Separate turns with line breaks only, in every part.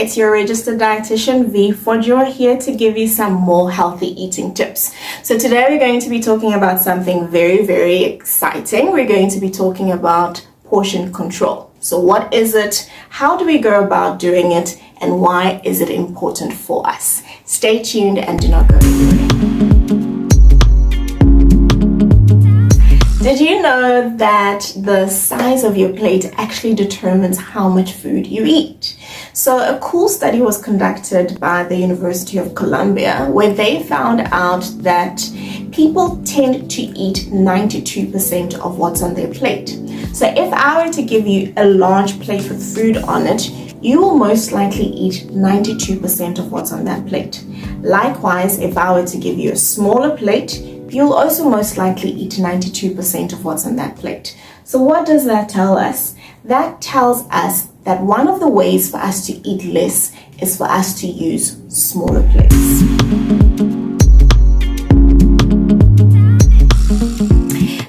it's your registered dietitian V Fodjo here to give you some more healthy eating tips. So today we're going to be talking about something very, very exciting. We're going to be talking about portion control. So what is it? How do we go about doing it? And why is it important for us? Stay tuned and do not go anywhere. Did you know that the size of your plate actually determines how much food you eat? So a cool study was conducted by the University of Columbia where they found out that people tend to eat 92% of what's on their plate. So if I were to give you a large plate with food on it, you will most likely eat 92% of what's on that plate. Likewise, if I were to give you a smaller plate, you'll also most likely eat 92% of what's on that plate. So what does that tell us? That tells us that one of the ways for us to eat less is for us to use smaller plates.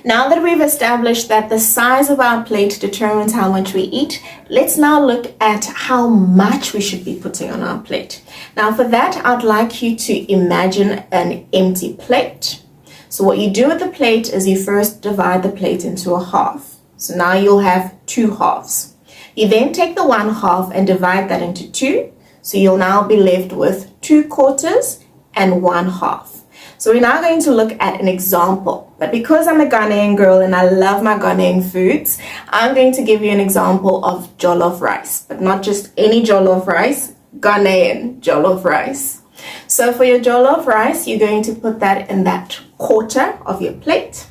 Now that we've established that the size of our plate determines how much we eat, let's now look at how much we should be putting on our plate. Now for that, I'd like you to imagine an empty plate. So what you do with the plate is you first divide the plate into a half. So now you'll have two halves. You then take the one half and divide that into two. So you'll now be left with 2/4 and 1/2. So we're now going to look at an example. But because I'm a Ghanaian girl and I love my Ghanaian foods, I'm going to give you an example of jollof rice. But not just any jollof rice, Ghanaian jollof rice. So for your jollof rice, you're going to put that in that quarter of your plate.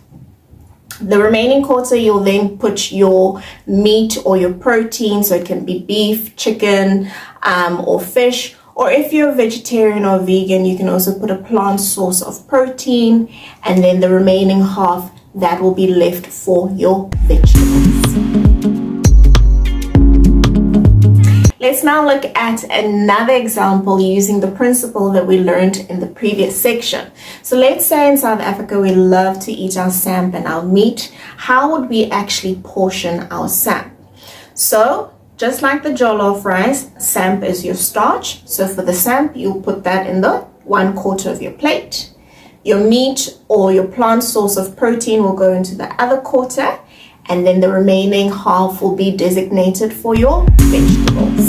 The remaining quarter, you'll then put your meat or your protein, so it can be beef, chicken, or fish. Or if you're a vegetarian or vegan, you can also put a plant source of protein, and then the remaining half, that will be left for your vegetables. Let's now look at another example using the principle that we learned in the previous section. So let's say in South Africa we love to eat our samp and our meat. How would we actually portion our samp? So just like the jollof rice, samp is your starch. So for the samp, you'll put that in the 1/4 of your plate. Your meat or your plant source of protein will go into the other quarter. And then the remaining half will be designated for your vegetables.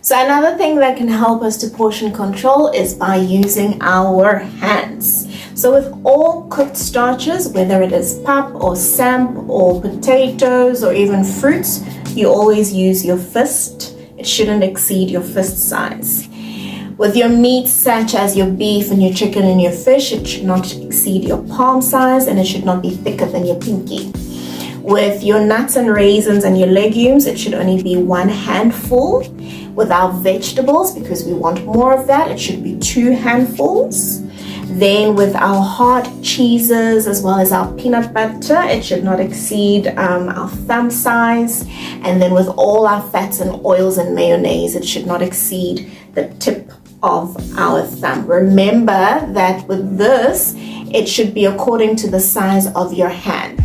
So another thing that can help us to portion control is by using our hands. So with all cooked starches, whether it is pap or samp or potatoes or even fruits, you always use your fist. It shouldn't exceed your fist size. With your meats such as your beef and your chicken and your fish, it should not exceed your palm size and it should not be thicker than your pinky. With your nuts and raisins and your legumes, it should only be 1 handful. With our vegetables, because we want more of that, it should be 2 handfuls. Then with our hard cheeses as well as our peanut butter, it should not exceed our thumb size. And then with all our fats and oils and mayonnaise, it should not exceed the tip of our thumb. Remember that with this, it should be according to the size of your hand.